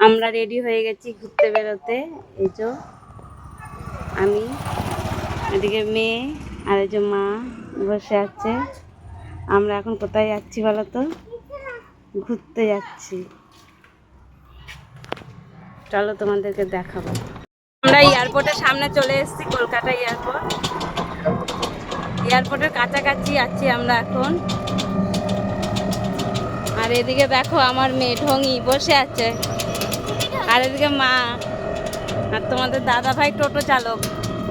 আমরা রেডি হয়ে গেছি ঘুরতে বেরোতে। এই যে আমি, এদিকে মেয়ে, আর এই যে মা বসে আছে। আমরা এখন কোথায় যাচ্ছি বলো তো? ঘুরতে যাচ্ছি, চলো তোমাদেরকে দেখাবো। আমরা এয়ারপোর্টের সামনে চলে এসেছি, কলকাতা এয়ারপোর্ট। এয়ারপোর্টের কাছাকাছি আছি আমরা এখন। আর এদিকে দেখো আমার মেয়ে ঢঙি বসে আছে, আর এদিকে মা, আর তোমাদের দাদা ভাই টোটো চালক।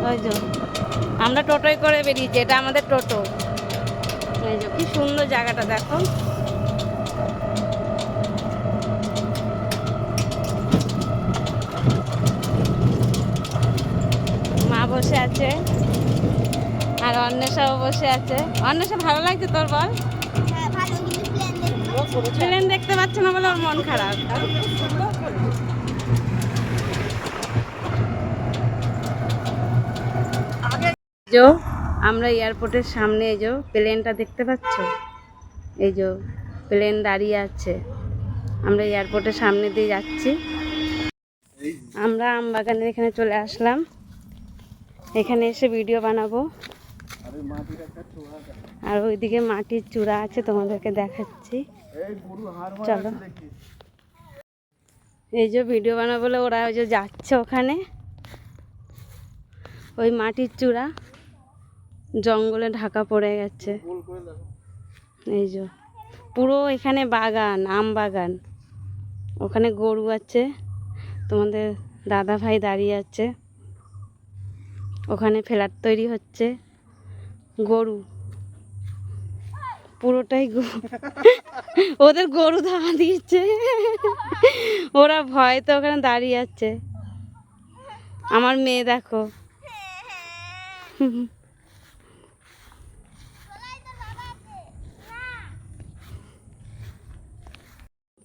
ওই যে আমরা টোটোয় করে বেরিয়েছি, এটা আমাদের টোটো। এই যে কি সুন্দর জায়গাটা দেখো। মা বসে আছে আর অন্বেষাও বসে আছে। অন্বেষা ভালো লাগছে তোর? বল। প্লেন দেখতে পাচ্ছে না বলে ওর মন খারাপ। আমরা এয়ারপোর্টের সামনে, এই যে প্লেনটা দেখতে পাচ্ছ, এই যে প্লেন দাঁড়িয়ে আছে। আমরা এয়ারপোর্টের সামনে দিয়ে যাচ্ছি। আমরা আমবাগানের এখানে চলে আসলাম, এখানে এসে ভিডিও বানাবো। আর ওইদিকে মাটির চূড়া আছে, তোমাদেরকে দেখাচ্ছি, চলো। এই যে ভিডিও বানাবো বলে ওরা ওই যে যাচ্ছে ওখানে, ওই মাটির চূড়া জঙ্গলে ঢাকা পড়ে গেছে। এই যে পুরো এখানে বাগান, আম বাগান। ওখানে গরু আছে, তোমাদের দাদা ভাই দাঁড়িয়ে আছে। ওখানে ফ্ল্যাট তৈরি হচ্ছে, গরু পুরোটাই ওদের গরু ধাওয়া দিয়েছে, ওরা ভয়তে ওখানে দাঁড়িয়ে আছে। আমার মেয়ে দেখো,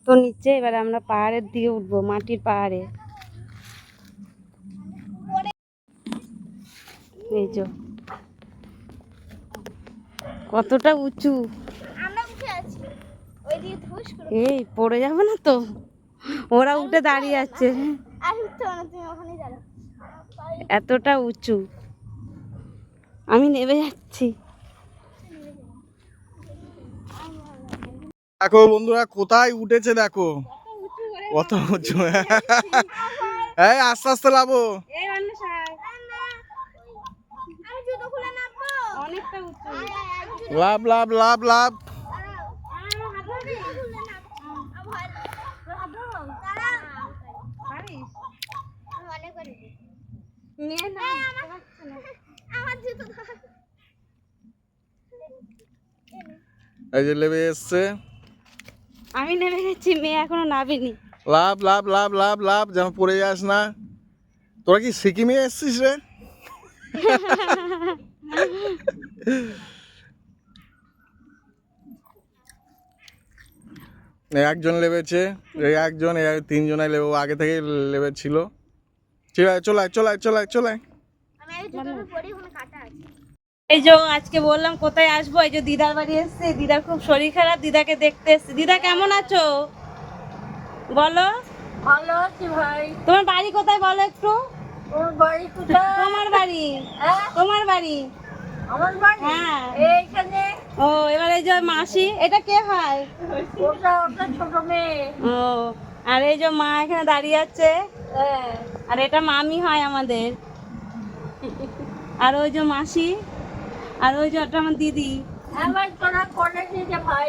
তো নিচে এবার আমরা পাহাড়ের দিকে উঠবো, মাটির পাহাড়ে। এই যে কতটা উঁচু, এই পড়ে যাবে না তো? ওরা উঠে দাঁড়িয়ে আছে, এতটা উঁচু। আমি নেমে যাচ্ছি। দেখো বন্ধুরা কোথায় উঠেছে, দেখো কত উঁচু। এই আস্তে আস্তে লাভো। লাভ লাভ লাভ লাভ। এই যে লেবে এসছে, আমি নেমে গেছি, মেয়ে এখনো নামেনি। লাভ লাভ লাভ লাভ লাভ, যেন পড়ে যাস না। তোরা কি সিকিমে এসছিস রে? একজন লেবেছে, এই একজন, এই তিনজনাই লেবে, আগে থেকে লেবে ছিল। ঠিক আছে, চলায় চলায় চলায় চলায়। এই যে আজকে বললাম কোথায় আসবো, এই যে দিদার বাড়ি এসছে। দিদার খুব শরীর খারাপ, দিদাকে দেখতে এসছি। দিদা কেমন আছো বলো? ভালো আছি ভাই। তোমার বাড়ি কোথায় বলো একটু? তোমার বাড়ি কোথায়? তোমার বাড়ি, তোমার বাড়ি? আমার বাড়ি হ্যাঁ এইখানে। ও, এবার এই যে মাসি, এটা কে হয়? ওটা ওটা ছোট মেয়ে। ও, আর এই যে মা এখানে দাঁড়িয়ে আছে, আর এটা মামি হয় আমাদের। আর ওই যে মাসি, আর ওই যে ওটা আমার দিদি। হ্যাঁ ভাই, তোরা কোনে দিতে ভাই?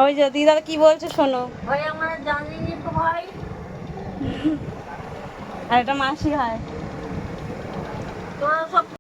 ওই যে দিদা কি বলছে শোনো। ভাই আমরা জানিনি তো ভাই। আর এটা মাসি হয়। তোরা সব